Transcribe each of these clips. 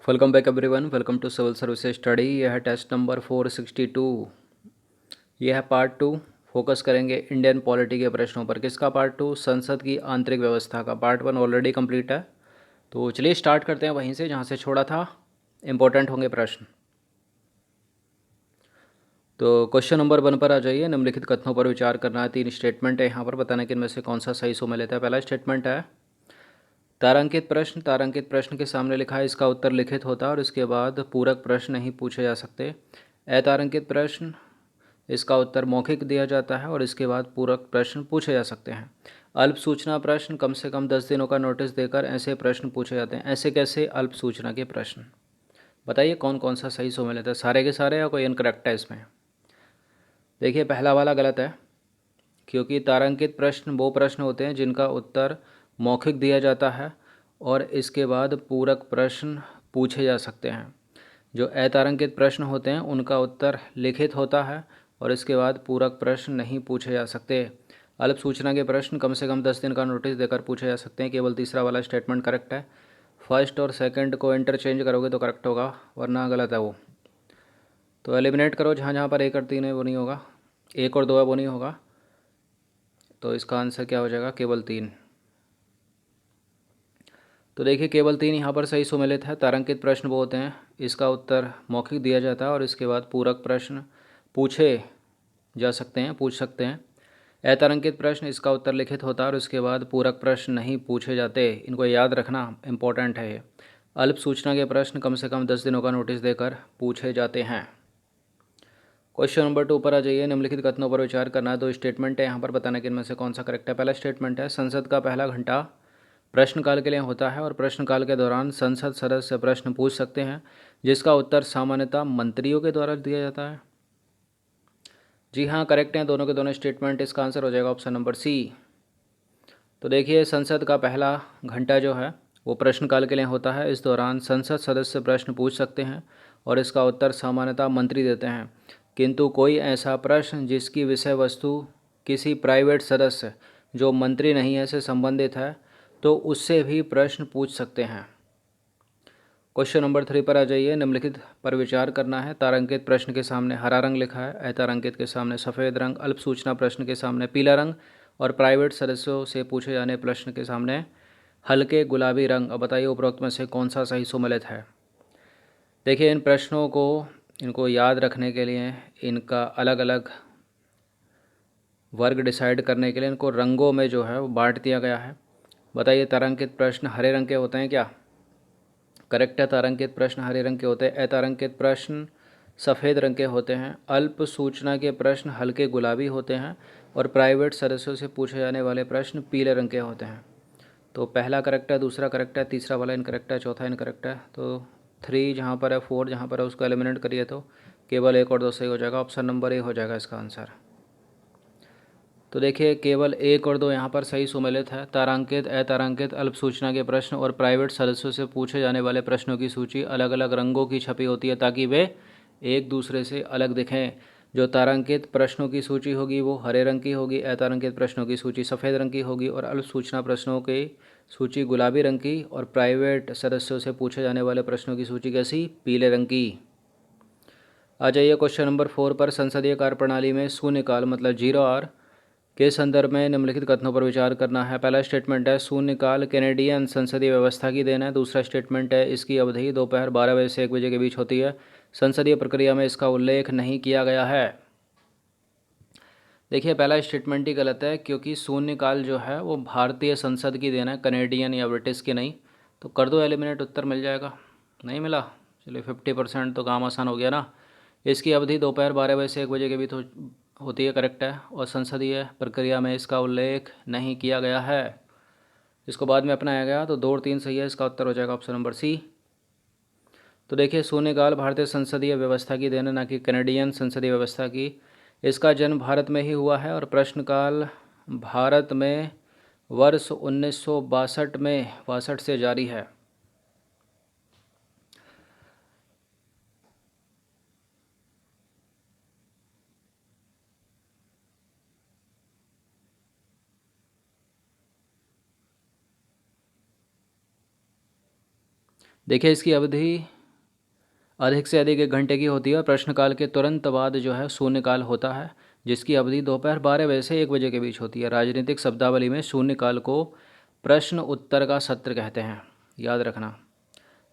Welcome back everyone. Welcome to civil services study. यह है test number 462। यह है पार्ट 2। फोकस करेंगे इंडियन पॉलिटी के प्रश्नों पर। किसका पार्ट 2? संसद की आंतरिक व्यवस्था का। पार्ट 1 ऑलरेडी कंप्लीट है। तो चलिए स्टार्ट करते हैं वहीं से जहाँ से छोड़ा था। इंपॉर्टेंट होंगे प्रश्न। तो क्वेश्चन नंबर 1 पर आ जाइए। निम्नलिखित कथनों पर विचार करना है। 3 स्टेटमेंट है यहाँ पर, बताना कि इनमें से कौन सा सही समय लेता है। पहला स्टेटमेंट है तारांकित प्रश्न के सामने लिखा है इसका उत्तर लिखित होता है और इसके बाद पूरक प्रश्न नहीं पूछे जा सकते। अतारांकित प्रश्न इसका उत्तर मौखिक दिया जाता है और इसके बाद पूरक प्रश्न पूछे जा सकते हैं। अल्प सूचना प्रश्न कम से कम 10 दिनों का नोटिस देकर ऐसे प्रश्न पूछे जाते हैं। ऐसे कैसे अल्प सूचना के प्रश्न? बताइए कौन कौन सा सही समय लेता है, सारे के सारे या कोई इनकरेक्ट है इसमें? देखिए पहला वाला गलत है, क्योंकि तारांकित प्रश्न वो प्रश्न होते हैं जिनका उत्तर मौखिक दिया जाता है और इसके बाद पूरक प्रश्न पूछे जा सकते हैं। जो अतारांकित प्रश्न होते हैं उनका उत्तर लिखित होता है और इसके बाद पूरक प्रश्न नहीं पूछे जा सकते। अल्प सूचना के प्रश्न कम से कम 10 दिन का नोटिस देकर पूछे जा सकते हैं। केवल तीसरा वाला स्टेटमेंट करेक्ट है। फर्स्ट और सेकंड को इंटरचेंज करोगे तो करेक्ट होगा, वरना गलत है वो। तो एलिमिनेट करो, जहाँ जहाँ पर 1 और 3 है वो नहीं होगा, 1 और 2 है वो नहीं होगा। तो इसका आंसर क्या हो जाएगा? केवल 3। तो देखिए केवल 3 यहाँ पर सही सुमेलित है। तारांकित प्रश्न वो होते हैं इसका उत्तर मौखिक दिया जाता है और इसके बाद पूरक प्रश्न पूछे जा सकते हैं, पूछ सकते हैं। अतारांकित प्रश्न इसका उत्तर लिखित होता है और इसके बाद पूरक प्रश्न नहीं पूछे जाते। इनको याद रखना, इंपॉर्टेंट है ये। अल्प सूचना के प्रश्न कम से कम 10 दिनों का नोटिस देकर पूछे जाते हैं। क्वेश्चन नंबर 2 पर आ जाइए। निम्नलिखित कथनों पर विचार करना है। 2 स्टेटमेंट है यहाँ पर, बताना कि इनमें से कौन सा करेक्ट है। पहला स्टेटमेंट है संसद का पहला घंटा प्रश्नकाल के लिए होता है और प्रश्नकाल के दौरान संसद सदस्य प्रश्न पूछ सकते हैं जिसका उत्तर सामान्यतः मंत्रियों के द्वारा दिया जाता है। जी हाँ, करेक्ट हैं दोनों के दोनों स्टेटमेंट। इसका आंसर हो जाएगा ऑप्शन नंबर सी। तो देखिए संसद का पहला घंटा जो है वो प्रश्नकाल के लिए होता है। इस दौरान संसद सदस्य प्रश्न पूछ सकते हैं और इसका उत्तर सामान्यतः मंत्री देते हैं, किंतु कोई ऐसा प्रश्न जिसकी विषय वस्तु किसी प्राइवेट सदस्य जो मंत्री नहीं है से संबंधित है तो उससे भी प्रश्न पूछ सकते हैं। क्वेश्चन नंबर 3 पर आ जाइए। निम्नलिखित पर विचार करना है। तारांकित प्रश्न के सामने हरा रंग लिखा है, अतारांकित के सामने सफ़ेद रंग, अल्प सूचना प्रश्न के सामने पीला रंग और प्राइवेट सदस्यों से पूछे जाने प्रश्न के सामने हल्के गुलाबी रंग। अब बताइए उपरोक्त में से कौन सा सही सुमेलित है? देखिए इन प्रश्नों को इनको याद रखने के लिए, इनका अलग अलग वर्ग डिसाइड करने के लिए इनको रंगों में जो है वो बांट दिया गया है। बताइए तारांकित प्रश्न हरे रंग के होते हैं क्या? करेक्ट है, तारांकित प्रश्न हरे रंग के होते हैं। अतारांकित प्रश्न सफ़ेद रंग के होते हैं। अल्प सूचना के प्रश्न हल्के गुलाबी होते हैं और प्राइवेट सदस्यों से पूछे जाने वाले प्रश्न पीले रंग के होते हैं। तो पहला करेक्ट है, दूसरा करेक्ट है, तीसरा वाला इनकरेक्ट है, चौथा इनकरेक्ट है। तो 3 जहाँ पर है, 4 जहाँ पर है उसको एलिमिनेट करिए तो केवल 1 और 2 सही हो जाएगा। ऑप्शन नंबर ए हो जाएगा इसका आंसर। तो देखिए केवल 1 और 2 यहाँ पर सही सुमेलित है। तारांकित, अतारांकित, अल्प सूचना के प्रश्न और प्राइवेट सदस्यों से पूछे जाने वाले प्रश्नों की सूची अलग अलग रंगों की छपी होती है ताकि वे एक दूसरे से अलग दिखें। जो तारांकित प्रश्नों की सूची होगी वो हरे रंग की होगी, अतारांकित प्रश्नों की सूची सफ़ेद रंग की होगी और अल्प सूचना प्रश्नों की सूची गुलाबी रंग की और प्राइवेट सदस्यों से पूछे जाने वाले प्रश्नों की सूची कैसी? पीले रंग की। आ जाइए क्वेश्चन नंबर 4 पर। संसदीय कार्यप्रणाली में शून्यकाल मतलब 0 आवर के संदर्भ में निम्नलिखित कथनों पर विचार करना है। पहला स्टेटमेंट है शून्यकाल कैनेडियन संसदीय व्यवस्था की देन है। दूसरा स्टेटमेंट है इसकी अवधि दोपहर 12 बजे से 1 बजे के बीच होती है। संसदीय प्रक्रिया में इसका उल्लेख नहीं किया गया है। देखिए पहला स्टेटमेंट ही गलत है, क्योंकि शून्यकाल जो है वो भारतीय संसद की देन है, कैनेडियन या ब्रिटिश की नहीं। तो कर दो एलिमिनेट, उत्तर मिल जाएगा। नहीं मिला, चलिए 50% तो काम आसान हो गया ना। इसकी अवधि दोपहर 12 बजे से 1 बजे के बीच होती है, करेक्ट है। और संसदीय प्रक्रिया में इसका उल्लेख नहीं किया गया है, इसको बाद में अपनाया गया। तो 2 और 3 सही है, इसका उत्तर हो जाएगा ऑप्शन नंबर सी। तो देखिए शून्यकाल भारतीय संसदीय व्यवस्था की देन है, ना कि कैनेडियन संसदीय व्यवस्था की। इसका जन्म भारत में ही हुआ है और प्रश्नकाल भारत में वर्ष 1962 में 62 से जारी है। देखिए इसकी अवधि अधिक से अधिक 1 घंटे की होती है और प्रश्नकाल के तुरंत बाद जो है शून्यकाल होता है, जिसकी अवधि दोपहर 12 बजे से 1 बजे के बीच होती है। राजनीतिक शब्दावली में शून्यकाल को प्रश्न उत्तर का सत्र कहते हैं, याद रखना।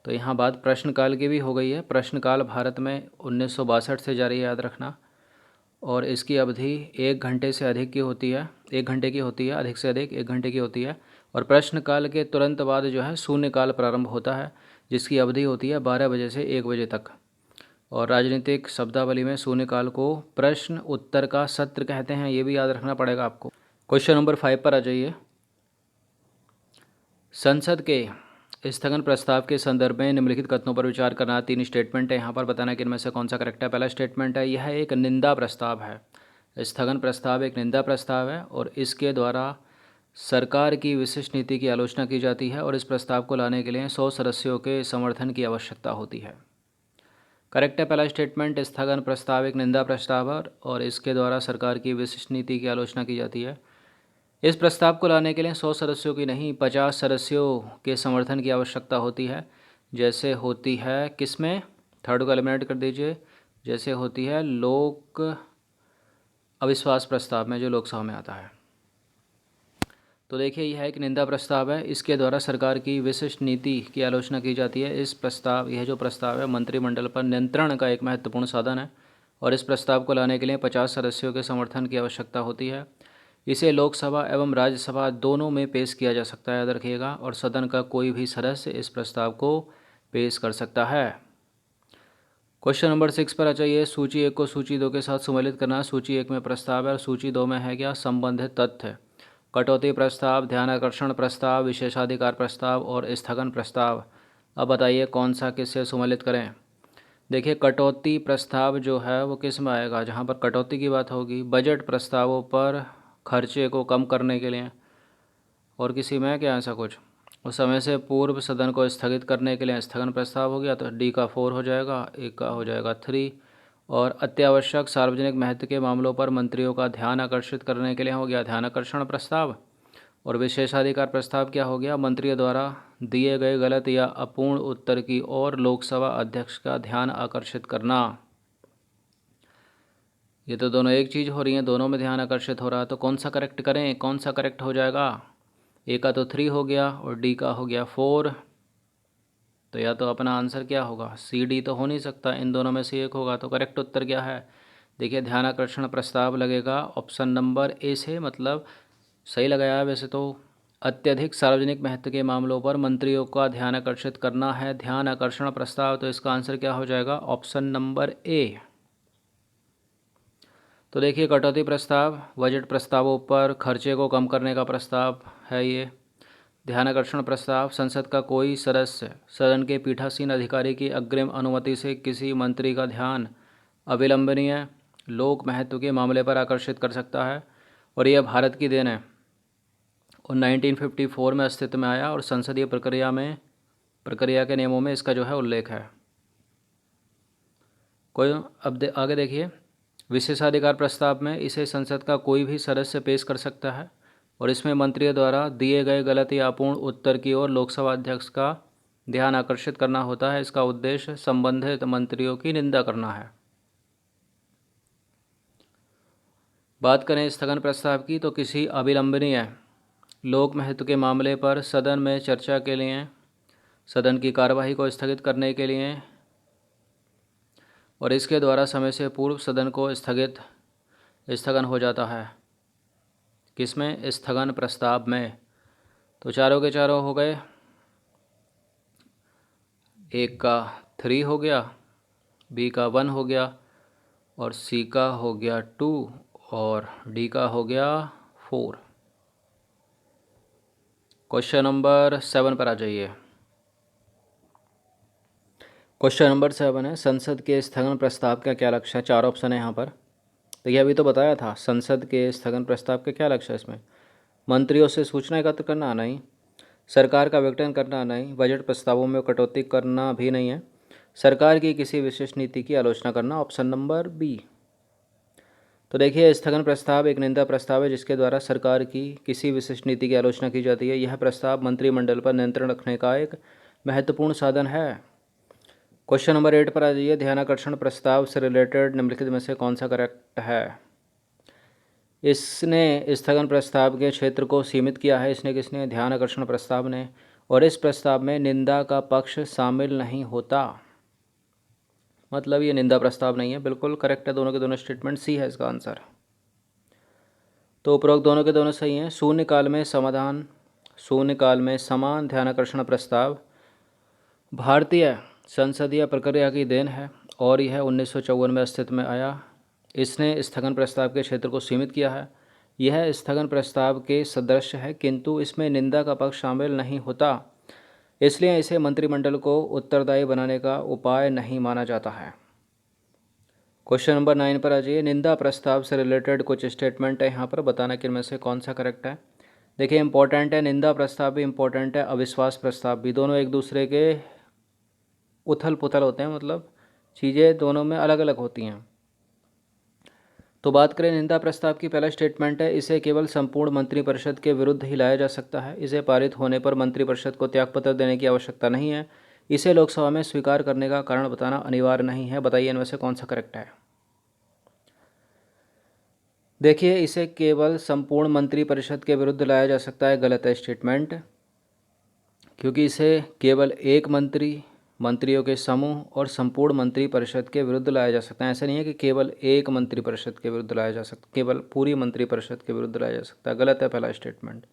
तो यहाँ बात प्रश्नकाल की भी हो गई है। प्रश्नकाल भारत में 1962 से जारी है, याद रखना। और इसकी अवधि 1 घंटे से अधिक की होती है, 1 घंटे की होती है, अधिक से अधिक 1 घंटे की होती है। और प्रश्नकाल के तुरंत बाद जो है शून्यकाल प्रारंभ होता है, जिसकी अवधि होती है 12 बजे से 1 बजे तक। और राजनीतिक शब्दावली में शून्यकाल को प्रश्न उत्तर का सत्र कहते हैं, ये भी याद रखना पड़ेगा आपको। क्वेश्चन नंबर 5 पर आ जाइए। संसद के स्थगन प्रस्ताव के संदर्भ में निम्नलिखित कथनों पर विचार करना। 3 स्टेटमेंट है यहाँ पर, बताना कि इनमें से कौन सा करेक्ट है। पहला स्टेटमेंट है, यह एक निंदा प्रस्ताव है। स्थगन प्रस्ताव एक निंदा प्रस्ताव है और इसके द्वारा सरकार की विशिष्ट नीति की आलोचना की जाती है और इस प्रस्ताव को लाने के लिए 100 सदस्यों के समर्थन की आवश्यकता होती है। करेक्ट है पहला स्टेटमेंट, स्थगन प्रस्ताव एक निंदा प्रस्ताव है और इसके द्वारा सरकार की विशिष्ट नीति की आलोचना की जाती है। इस प्रस्ताव को लाने के लिए 100 सदस्यों की नहीं 50 सदस्यों के समर्थन की आवश्यकता होती है, जैसे होती है किसमें, थर्ड को एलिमिनेट कर दीजिए, जैसे होती है लोक अविश्वास प्रस्ताव में जो लोकसभा में आता है। तो देखिए यह एक निंदा प्रस्ताव है, इसके द्वारा सरकार की विशिष्ट नीति की आलोचना की जाती है। इस प्रस्ताव, यह जो प्रस्ताव है मंत्रिमंडल पर नियंत्रण का एक महत्वपूर्ण साधन है और इस प्रस्ताव को लाने के लिए 50 सदस्यों के समर्थन की आवश्यकता होती है। इसे लोकसभा एवं राज्यसभा दोनों में पेश किया जा सकता है, याद रखिएगा, और सदन का कोई भी सदस्य इस प्रस्ताव को पेश कर सकता है। क्वेश्चन नंबर 6 पर आ जाइए। सूची 1 को सूची 2 के साथ सम्मिलित करना। सूची 1 में प्रस्ताव है और सूची 2 में है क्या, संबंधित तथ्य। कटौती प्रस्ताव, ध्यानाकर्षण प्रस्ताव, विशेषाधिकार प्रस्ताव और स्थगन प्रस्ताव। अब बताइए कौन सा किससे सम्मिलित करें। देखिए कटौती प्रस्ताव जो है वो किस में आएगा, जहाँ पर कटौती की बात होगी। बजट प्रस्तावों पर खर्चे को कम करने के लिए, और किसी में क्या ऐसा कुछ, उस समय से पूर्व सदन को स्थगित करने के लिए स्थगन प्रस्ताव हो गया, तो डी का 4 हो जाएगा, ए का हो जाएगा 3। और अत्यावश्यक सार्वजनिक महत्व के मामलों पर मंत्रियों का ध्यान आकर्षित करने के लिए हो गया ध्यानाकर्षण प्रस्ताव। और विशेषाधिकार प्रस्ताव क्या हो गया, मंत्रियों द्वारा दिए गए गलत या अपूर्ण उत्तर की ओर लोकसभा अध्यक्ष का ध्यान आकर्षित करना। ये तो दोनों एक चीज़ हो रही है, दोनों में ध्यान आकर्षित हो रहा है, तो कौन सा करेक्ट करें, कौन सा करेक्ट हो जाएगा। ए का तो 3 हो गया और डी का हो गया 4। तो या तो अपना आंसर क्या होगा, सी डी तो हो नहीं सकता, इन दोनों में से एक होगा। तो करेक्ट उत्तर क्या है, देखिए ध्यानाकर्षण प्रस्ताव लगेगा ऑप्शन नंबर ए से, मतलब सही लगाया है वैसे तो। अत्यधिक सार्वजनिक महत्व के मामलों पर मंत्रियों का ध्यान आकर्षित करना है ध्यान आकर्षण प्रस्ताव, तो इसका आंसर क्या हो जाएगा, ऑप्शन नंबर ए। तो देखिए कटौती प्रस्ताव बजट प्रस्तावों पर खर्चे को कम करने का प्रस्ताव है ये। ध्यानाकर्षण प्रस्ताव, संसद का कोई सदस्य सदन के पीठासीन अधिकारी की अग्रिम अनुमति से किसी मंत्री का ध्यान अविलंबनीय लोक महत्व के मामले पर आकर्षित कर सकता है और यह भारत की देन है और 1954 में अस्तित्व में आया और संसदीय प्रक्रिया के नियमों में इसका जो है उल्लेख है। कोई अब आगे देखिए, विशेषाधिकार प्रस्ताव में इसे संसद का कोई भी सदस्य पेश कर सकता है और इसमें मंत्रियों द्वारा दिए गए गलत या अपूर्ण उत्तर की ओर लोकसभा अध्यक्ष का ध्यान आकर्षित करना होता है। इसका उद्देश्य संबंधित मंत्रियों की निंदा करना है। बात करें स्थगन प्रस्ताव की, तो किसी अविलंबनीय लोक महत्व के मामले पर सदन में चर्चा के लिए, सदन की कार्यवाही को स्थगित करने के लिए और इसके द्वारा समय से पूर्व सदन को स्थगन हो जाता है। किसमें, स्थगन प्रस्ताव में। तो चारों के चारों हो गए, एक का 3 हो गया, बी का 1 हो गया और सी का हो गया 2 और डी का हो गया 4। क्वेश्चन नंबर 7 पर आ जाइए। क्वेश्चन नंबर 7 है, संसद के स्थगन प्रस्ताव का क्या लक्ष्य है। 4 ऑप्शन है यहाँ पर। तो यह अभी तो बताया था, संसद के स्थगन प्रस्ताव का क्या लक्ष्य है। इसमें मंत्रियों से सूचना एकत्र करना नहीं, सरकार का विघटन करना नहीं, बजट प्रस्तावों में कटौती करना भी नहीं है, सरकार की किसी विशेष नीति की आलोचना करना, ऑप्शन नंबर बी। तो देखिए स्थगन प्रस्ताव एक निंदा प्रस्ताव है जिसके द्वारा सरकार की किसी विशिष्ट नीति की आलोचना की जाती है। यह प्रस्ताव मंत्रिमंडल पर नियंत्रण रखने का एक महत्वपूर्ण साधन है। क्वेश्चन नंबर 8 पर आ जाइए। ध्यानाकर्षण प्रस्ताव से रिलेटेड निम्नलिखित में से कौन सा करेक्ट है। इसने स्थगन प्रस्ताव के क्षेत्र को सीमित किया है। इसने किसने? ध्यानाकर्षण प्रस्ताव ने। और इस प्रस्ताव में निंदा का पक्ष शामिल नहीं होता, मतलब ये निंदा प्रस्ताव नहीं है। बिल्कुल करेक्ट है दोनों के दोनों स्टेटमेंट, सी है इसका आंसर। तो उपरोक्त दोनों के दोनों सही हैं। शून्यकाल में समान ध्यानाकर्षण प्रस्ताव भारतीय संसदीय प्रक्रिया की देन है और यह 1954 में अस्तित्व में आया। इसने स्थगन प्रस्ताव के क्षेत्र को सीमित किया है। यह स्थगन प्रस्ताव के सदृश है किंतु इसमें निंदा का पक्ष शामिल नहीं होता, इसलिए इसे मंत्रिमंडल को उत्तरदायी बनाने का उपाय नहीं माना जाता है। क्वेश्चन नंबर 9 पर आ जाइए। निंदा प्रस्ताव से रिलेटेड कुछ स्टेटमेंट है यहाँ पर, बताना कि इनमें से कौन सा करेक्ट है। देखिए इंपॉर्टेंट है, निंदा प्रस्ताव भी इंपॉर्टेंट है, अविश्वास प्रस्ताव भी। दोनों एक दूसरे के उथल पुथल होते हैं, मतलब चीज़ें दोनों में अलग अलग होती हैं। तो बात करें निंदा प्रस्ताव की, पहला स्टेटमेंट है इसे केवल संपूर्ण मंत्रिपरिषद के विरुद्ध ही लाया जा सकता है। इसे पारित होने पर मंत्रिपरिषद को त्यागपत्र देने की आवश्यकता नहीं है। इसे लोकसभा में स्वीकार करने का कारण बताना अनिवार्य नहीं है। बताइए इनमें से कौन सा करेक्ट है। देखिए इसे केवल संपूर्ण मंत्रिपरिषद के विरुद्ध लाया जा सकता है, गलत है स्टेटमेंट, क्योंकि इसे केवल एक मंत्रियों के समूह और संपूर्ण मंत्रिपरिषद के विरुद्ध लाया जा सकता है। ऐसा नहीं है कि केवल एक मंत्रिपरिषद के विरुद्ध लाया जा सकता, केवल पूरी मंत्रिपरिषद के विरुद्ध लाया जा सकता है। गलत है पहला स्टेटमेंट।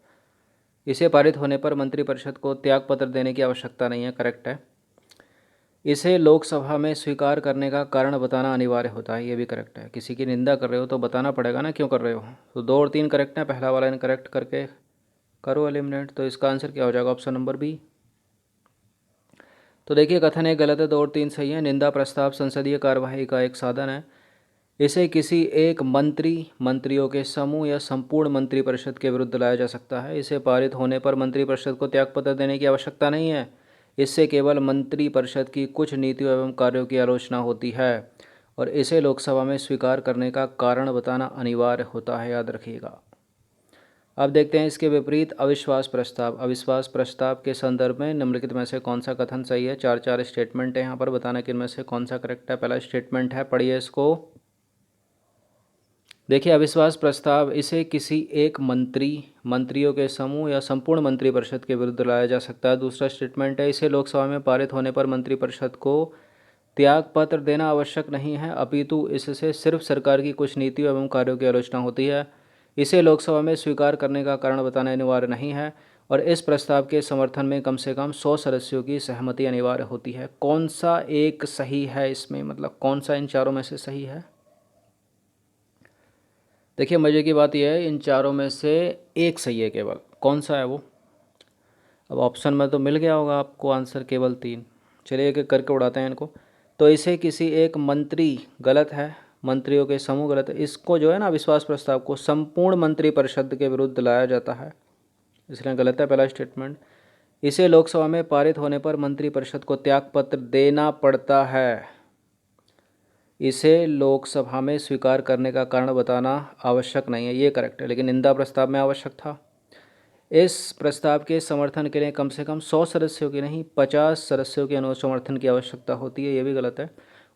इसे पारित होने पर मंत्रिपरिषद को त्यागपत्र देने की आवश्यकता नहीं है, करेक्ट है। इसे लोकसभा में स्वीकार करने का कारण बताना अनिवार्य होता है, ये भी करेक्ट है। किसी की निंदा कर रहे हो तो बताना पड़ेगा ना क्यों कर रहे हो। तो 2 और 3 करेक्ट है, पहला वाला इनकरेक्ट करके करो एलिमिनेट। तो इसका आंसर क्या हो जाएगा? Option number B. तो देखिए कथन एक गलत है, 2 और 3 सही है। निंदा प्रस्ताव संसदीय कार्यवाही का एक साधन है। इसे किसी एक मंत्रियों के समूह या संपूर्ण मंत्रिपरिषद के विरुद्ध लाया जा सकता है। इसे पारित होने पर मंत्रिपरिषद को त्यागपत्र देने की आवश्यकता नहीं है। इससे केवल मंत्रिपरिषद की कुछ नीतियों एवं कार्यों की आलोचना होती है और इसे लोकसभा में स्वीकार करने का कारण बताना अनिवार्य होता है, याद रखिएगा। अब देखते हैं इसके विपरीत अविश्वास प्रस्ताव। अविश्वास प्रस्ताव के संदर्भ में निम्नलिखित में से कौन सा कथन सही है। 4 स्टेटमेंट है यहाँ पर, बताना कि इनमें से कौन सा करेक्ट है। पहला स्टेटमेंट है, पढ़िए इसको। देखिए अविश्वास प्रस्ताव इसे किसी एक मंत्रियों के समूह या संपूर्ण मंत्रिपरिषद के विरुद्ध लाया जा सकता है। दूसरा स्टेटमेंट है, इसे लोकसभा में पारित होने पर मंत्रिपरिषद को त्यागपत्र देना आवश्यक नहीं है, अपितु इससे सिर्फ सरकार की कुछ नीतियों एवं कार्यों की आलोचना होती है। इसे लोकसभा में स्वीकार करने का कारण बताना अनिवार्य नहीं है और इस प्रस्ताव के समर्थन में कम से कम 100 सदस्यों की सहमति अनिवार्य होती है। कौन सा एक सही है इसमें, मतलब कौन सा इन चारों में से सही है? देखिए मज़े की बात यह है, इन चारों में से एक सही है केवल। कौन सा है वो? अब ऑप्शन में तो मिल गया होगा आपको आंसर, केवल 3। चलिए एक एक करके उड़ाते हैं इनको। तो इसे किसी एक गलत है, मंत्रियों के समूह गलत है। इसको जो है ना विश्वास प्रस्ताव को संपूर्ण मंत्रिपरिषद के विरुद्ध लाया जाता है, इसलिए गलत है पहला स्टेटमेंट। इसे लोकसभा में पारित होने पर मंत्रिपरिषद को त्यागपत्र देना पड़ता है। इसे लोकसभा में स्वीकार करने का कारण बताना आवश्यक नहीं है, ये करेक्ट है, लेकिन निंदा प्रस्ताव में आवश्यक था। इस प्रस्ताव के समर्थन के लिए कम से कम 100 सदस्यों की नहीं 50 सदस्यों के समर्थन की आवश्यकता होती है, ये भी गलत है।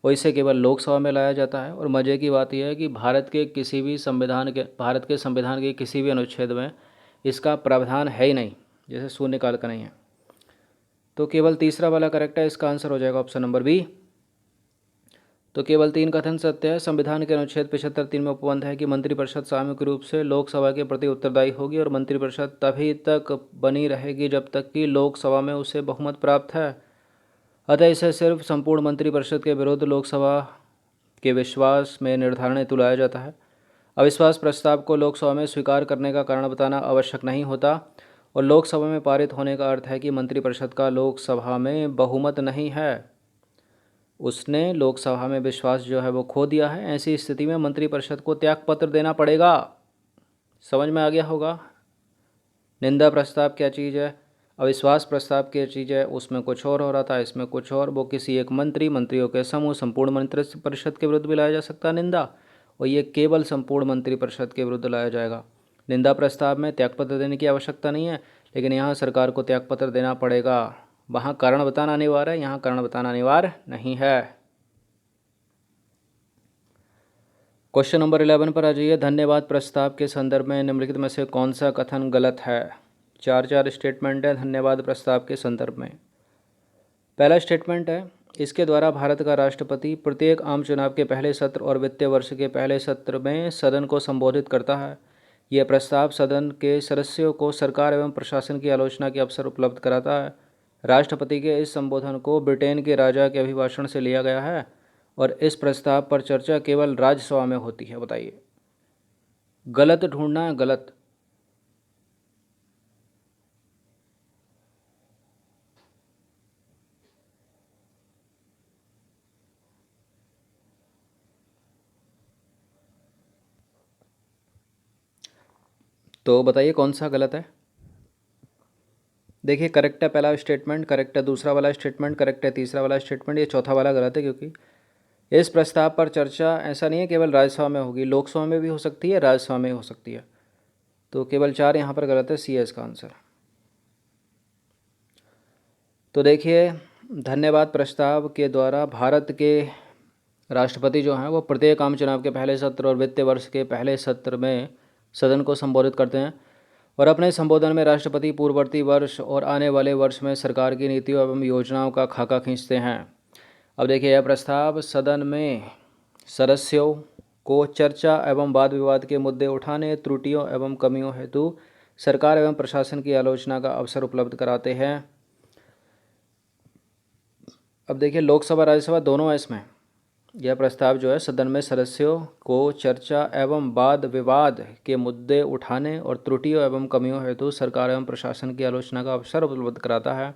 और इसे केवल लोकसभा में लाया जाता है। और मज़े की बात यह है कि भारत के संविधान के किसी भी अनुच्छेद में इसका प्रावधान है ही नहीं, जैसे शून्यकाल का नहीं है। तो केवल तीसरा वाला करेक्ट है, इसका आंसर हो जाएगा ऑप्शन नंबर बी। तो केवल 3 कथन सत्य है। संविधान के अनुच्छेद 75(3) में उपबंध है कि मंत्रिपरिषद सामूहिक रूप से लोकसभा के प्रति उत्तरदायी होगी और मंत्रिपरिषद तभी तक बनी रहेगी जब तक कि लोकसभा में उसे बहुमत प्राप्त है। अतः इसे सिर्फ संपूर्ण मंत्रिपरिषद के विरुद्ध लोकसभा के विश्वास में निर्धारण हेतु लाया जाता है। अविश्वास प्रस्ताव को लोकसभा में स्वीकार करने का कारण बताना आवश्यक नहीं होता और लोकसभा में पारित होने का अर्थ है कि मंत्रिपरिषद का लोकसभा में बहुमत नहीं है, उसने लोकसभा में विश्वास जो है वो खो दिया है। ऐसी स्थिति में मंत्रिपरिषद को त्यागपत्र देना पड़ेगा। समझ में आ गया होगा निंदा प्रस्ताव क्या चीज़ है, अविश्वास प्रस्ताव क्या चीज़ है। उसमें कुछ और हो रहा था, इसमें कुछ और। वो किसी एक मंत्रियों के समूह संपूर्ण मंत्रिपरिषद के विरुद्ध भी लाया जा सकता है निंदा, और ये केवल संपूर्ण मंत्रिपरिषद के विरुद्ध लाया जाएगा। निंदा प्रस्ताव में त्यागपत्र देने की आवश्यकता नहीं है, लेकिन यहाँ सरकार को त्यागपत्र देना पड़ेगा। वहाँ कारण बताना अनिवार्य है, यहाँ कारण बताना अनिवार्य नहीं है। क्वेश्चन नंबर 11 पर आ जाइए। धन्यवाद प्रस्ताव के संदर्भ में निम्नलिखित में से कौन सा कथन गलत है? चार स्टेटमेंट है धन्यवाद प्रस्ताव के संदर्भ में। पहला स्टेटमेंट है, इसके द्वारा भारत का राष्ट्रपति प्रत्येक आम चुनाव के पहले सत्र और वित्तीय वर्ष के पहले सत्र में सदन को संबोधित करता है। यह प्रस्ताव सदन के सदस्यों को सरकार एवं प्रशासन की आलोचना के अवसर उपलब्ध कराता है। राष्ट्रपति के इस संबोधन को ब्रिटेन के राजा के अभिभाषण से लिया गया है और इस प्रस्ताव पर चर्चा केवल राज्यसभा में होती है। बताइए, गलत ढूंढना है, गलत। तो बताइए कौन सा गलत है। देखिए, करेक्ट है पहला स्टेटमेंट, करेक्ट है दूसरा वाला स्टेटमेंट, करेक्ट है तीसरा वाला स्टेटमेंट, ये चौथा वाला गलत है, क्योंकि इस प्रस्ताव पर चर्चा ऐसा नहीं है केवल राज्यसभा में होगी, लोकसभा में भी हो सकती है, राज्यसभा में हो सकती है। तो केवल 4 यहाँ पर गलत है, सी है इसका आंसर। तो देखिए, धन्यवाद प्रस्ताव के द्वारा भारत के राष्ट्रपति जो हैं वो प्रत्येक आम चुनाव के पहले सत्र और वित्तीय वर्ष के पहले सत्र में सदन को संबोधित करते हैं और अपने संबोधन में राष्ट्रपति पूर्ववर्ती वर्ष और आने वाले वर्ष में सरकार की नीतियों एवं योजनाओं का खाका खींचते हैं। अब देखिए, यह प्रस्ताव सदन में सदस्यों को चर्चा एवं वाद विवाद के मुद्दे उठाने, त्रुटियों एवं कमियों हेतु सरकार एवं प्रशासन की आलोचना का अवसर उपलब्ध कराते हैं। अब देखिए, लोकसभा राज्यसभा दोनों है इसमें। यह प्रस्ताव जो है सदन में सदस्यों को चर्चा एवं वाद विवाद के मुद्दे उठाने और त्रुटियों एवं कमियों हेतु सरकार एवं प्रशासन की आलोचना का अवसर उपलब्ध कराता है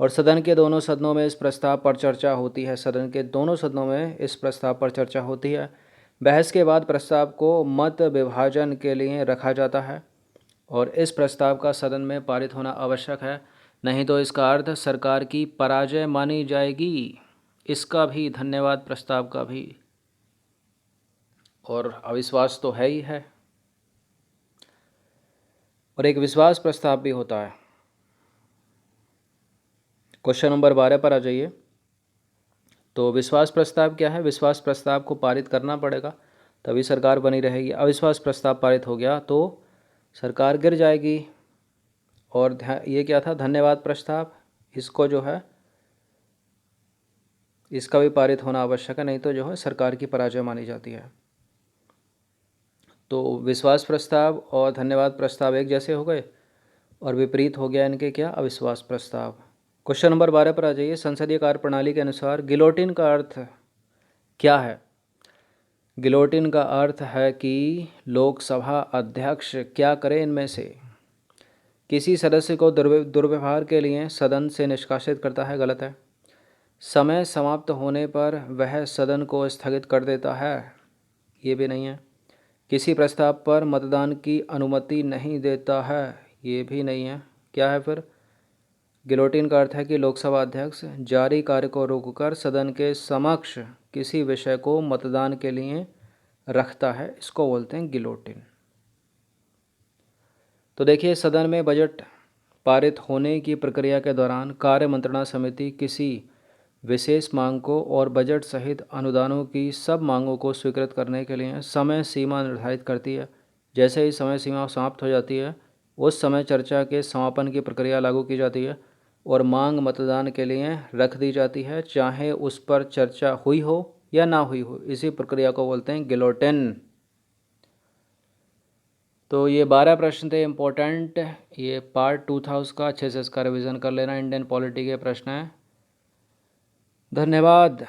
और सदन के दोनों सदनों में इस प्रस्ताव पर चर्चा होती है। सदन के दोनों सदनों में इस प्रस्ताव पर चर्चा होती है। बहस के बाद प्रस्ताव को मत विभाजन के लिए रखा जाता है और इस प्रस्ताव का सदन में पारित होना आवश्यक है, नहीं तो इसका अर्थ सरकार की पराजय मानी जाएगी। इसका भी, धन्यवाद प्रस्ताव का भी, और अविश्वास तो है ही है, और एक विश्वास प्रस्ताव भी होता है। क्वेश्चन नंबर 12 पर आ जाइए। तो विश्वास प्रस्ताव क्या है? विश्वास प्रस्ताव को पारित करना पड़ेगा तभी सरकार बनी रहेगी। अविश्वास प्रस्ताव पारित हो गया तो सरकार गिर जाएगी। और ये क्या था? धन्यवाद प्रस्ताव, इसको जो है इसका भी पारित होना आवश्यक है, नहीं तो जो है सरकार की पराजय मानी जाती है। तो विश्वास प्रस्ताव और धन्यवाद प्रस्ताव एक जैसे हो गए और विपरीत हो गया इनके क्या? अविश्वास प्रस्ताव। क्वेश्चन नंबर 12 पर आ जाइए। संसदीय कार्यप्रणाली के अनुसार गिलोटिन का अर्थ क्या है? गिलोटिन का अर्थ है कि लोकसभा अध्यक्ष क्या करे इनमें से? किसी सदस्य को दुर्व्यवहार के लिए सदन से निष्कासित करता है, गलत है। समय समाप्त होने पर वह सदन को स्थगित कर देता है, ये भी नहीं है। किसी प्रस्ताव पर मतदान की अनुमति नहीं देता है, ये भी नहीं है। क्या है फिर? गिलोटिन का अर्थ है कि लोकसभा अध्यक्ष जारी कार्य को रोककर सदन के समक्ष किसी विषय को मतदान के लिए रखता है, इसको बोलते हैं गिलोटिन। तो देखिए, सदन में बजट पारित होने की प्रक्रिया के दौरान कार्य मंत्रणा समिति किसी विशेष मांग को और बजट सहित अनुदानों की सब मांगों को स्वीकृत करने के लिए समय सीमा निर्धारित करती है। जैसे ही समय सीमा समाप्त हो जाती है उस समय चर्चा के समापन की प्रक्रिया लागू की जाती है और मांग मतदान के लिए रख दी जाती है, चाहे उस पर चर्चा हुई हो या ना हुई हो। इसी प्रक्रिया को बोलते हैं गिलोटिन। तो ये 12 प्रश्न थे इम्पोर्टेंट। ये पार्ट 2 था उसका, अच्छे से इसका रिवीजन कर लेना। इंडियन पॉलिटी के प्रश्न हैं। धन्यवाद।